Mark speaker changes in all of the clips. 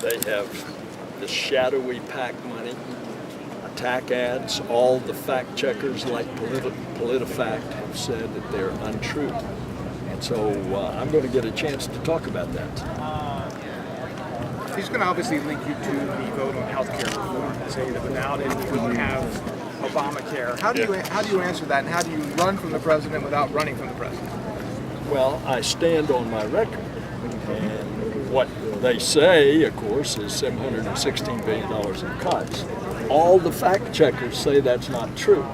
Speaker 1: They have the shadowy PAC money, attack ads. All the fact checkers like PolitiFact have said that they're untrue. And so I'm going to get a chance to talk about that.
Speaker 2: He's going to obviously link you to the vote on health care reform and say that without it, we won't have Obamacare. How do you answer that, and how do you run from the president without running from the president?
Speaker 1: Well, I stand on my record. And what they say, of course, is $716 billion in cuts. All the fact checkers say that's not true.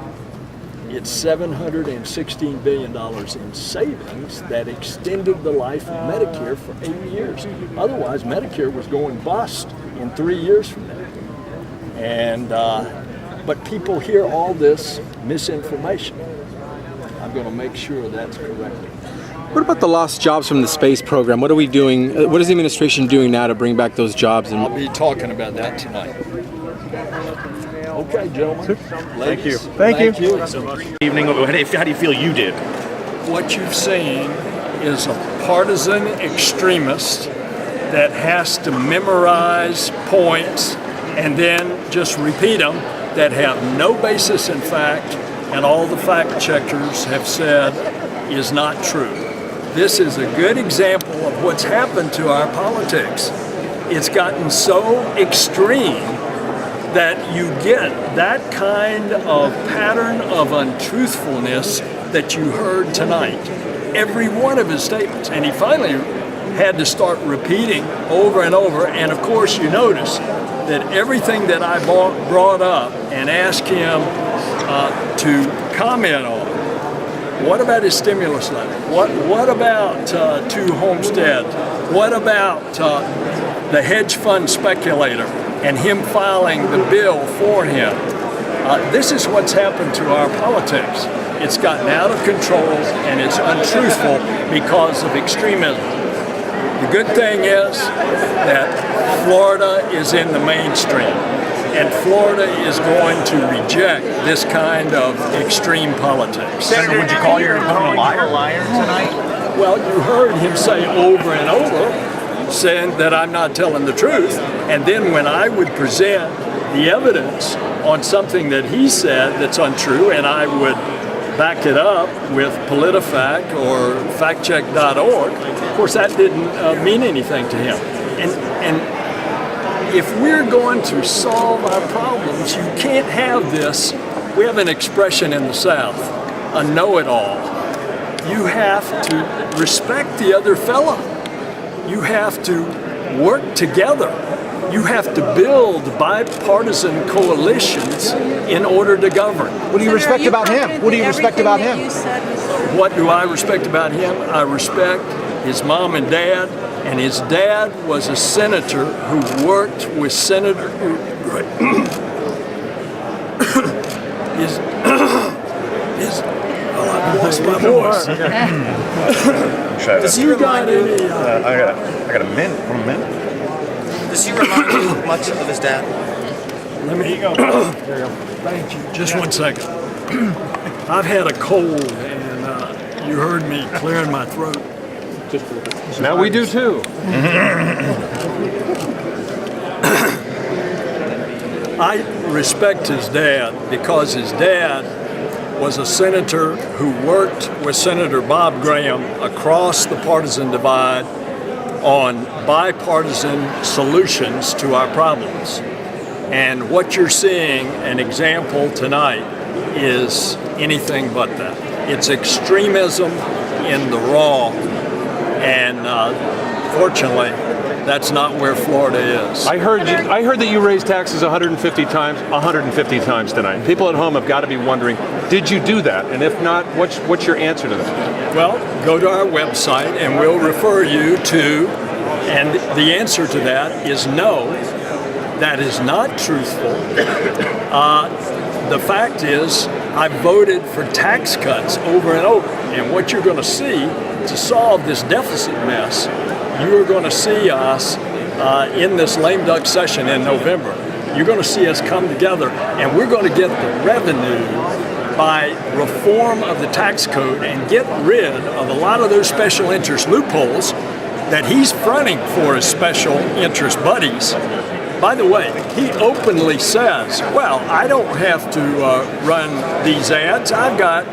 Speaker 1: It's $716 billion in savings that extended the life of Medicare for 8 years. Otherwise, Medicare was going bust in 3 years from now. And but people hear all this misinformation. I'm going to make sure that's corrected.
Speaker 3: What about the lost jobs from the space program? What are we doing? What is the administration doing now to bring back those jobs?
Speaker 1: I'll be talking about that tonight. Okay, gentlemen.
Speaker 4: Thank you.
Speaker 1: Thank you
Speaker 4: so much. Evening. How do you feel you did?
Speaker 1: What you've seen is a partisan extremist that has to memorize points and then just repeat them that have no basis in fact, and all the fact checkers have said is not true. This is a good example of what's happened to our politics. It's gotten so extreme that you get that kind of pattern of untruthfulness that you heard tonight. Every one of his statements. And he finally had to start repeating over and over. And of course, you notice that everything that I brought up and asked him to comment on, what about his stimulus letter? What about to Homestead? What about the hedge fund speculator and him filing the bill for him? This is what's happened to our politics. It's gotten out of control and it's untruthful because of extremism. The good thing is that Florida is in the mainstream, and Florida is going to reject this kind of extreme politics.
Speaker 4: Senator, would you call your opponent a liar tonight?
Speaker 1: Well, you heard him say over and over, saying that I'm not telling the truth, and then when I would present the evidence on something that he said that's untrue, and I would back it up with PolitiFact or factcheck.org, of course that didn't mean anything to him. And if we're going to solve our problems, you can't have this. We have an expression in the South, a know-it-all. You have to respect the other fellow. You have to work together. You have to build bipartisan coalitions in order to govern.
Speaker 2: What do you respect about him? What do you respect about him?
Speaker 1: What do I respect about him? I respect his mom and dad, and his dad was a senator who worked with Senator I lost my voice.
Speaker 4: Does
Speaker 1: he remind you?
Speaker 4: I got a minute.
Speaker 5: Does he remind you much of his dad?
Speaker 1: Let me go. There you go. Thank you. Just 1 second. I've had a cold, and you heard me clearing my throat.
Speaker 3: Now we do too.
Speaker 1: I respect his dad because his dad was a senator who worked with Senator Bob Graham across the partisan divide on bipartisan solutions to our problems. And what you're seeing, an example tonight, is anything but that. It's extremism in the raw, and fortunately, that's not where Florida is.
Speaker 6: I heard that you raised taxes 150 times tonight. People at home have got to be wondering, did you do that? And if not, what's your answer to that?
Speaker 1: Well, go to our website and we'll refer you to, and the answer to that is no, that is not truthful. The fact is, I voted for tax cuts over and over, and what you're going to see to solve this deficit mess, you're going to see us in this lame duck session in November. You're going to see us come together, and we're going to get the revenue by reform of the tax code and get rid of a lot of those special interest loopholes that he's fronting for his special interest buddies. By the way, he openly says, well, I don't have to run these ads. I've got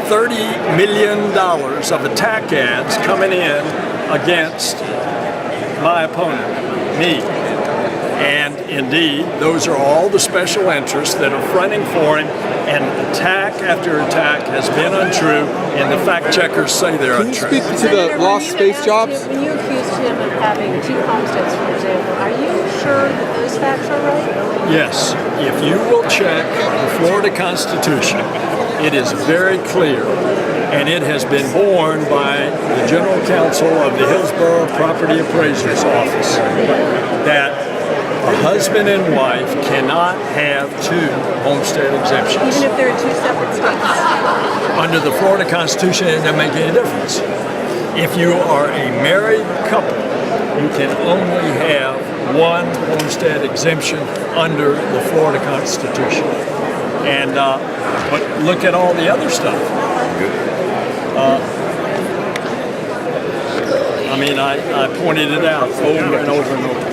Speaker 1: $30 million of attack ads coming in against my opponent, me. And indeed, those are all the special interests that are fronting for him, and attack after attack has been untrue, and the fact checkers say they're
Speaker 3: Can you
Speaker 1: untrue.
Speaker 3: speak to the
Speaker 7: Senator,
Speaker 3: lost
Speaker 7: when
Speaker 3: space
Speaker 7: you
Speaker 3: jobs?
Speaker 7: announced When you accused him of having 2 homesteads, for example, are you sure that those facts are right?
Speaker 1: Yes, if you will check the Florida Constitution, it is very clear, and it has been borne by the General Counsel of the Hillsborough Property Appraiser's Office, that a husband and wife cannot have 2 homestead exemptions.
Speaker 7: Even if they're in 2 separate states?
Speaker 1: Under the Florida Constitution, it doesn't make any difference. If you are a married couple, you can only have 1 homestead exemption under the Florida Constitution. And but look at all the other stuff. I mean, I pointed it out over and over and over.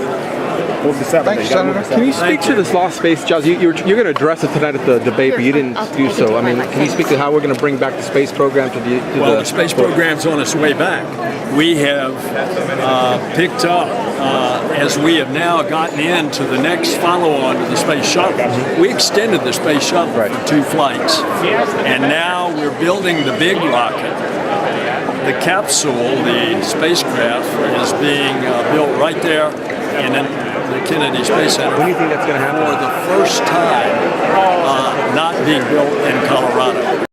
Speaker 2: Thanks, Senator.
Speaker 3: Can you speak to this lost space jobs? You're going to address it tonight at the debate, but you didn't do so. I mean, can you speak to how we're going to bring back the space program to the?
Speaker 1: Well, the space program's on its way back. We have picked up, as we have now gotten into the next follow-on to the space shuttle. We extended the space shuttle for 2 flights, and now we're building the big rocket. The capsule, the spacecraft, is being built right there in the Kennedy Space Center.
Speaker 3: When do you think that's going to happen?
Speaker 1: For the first time, not being built in Colorado.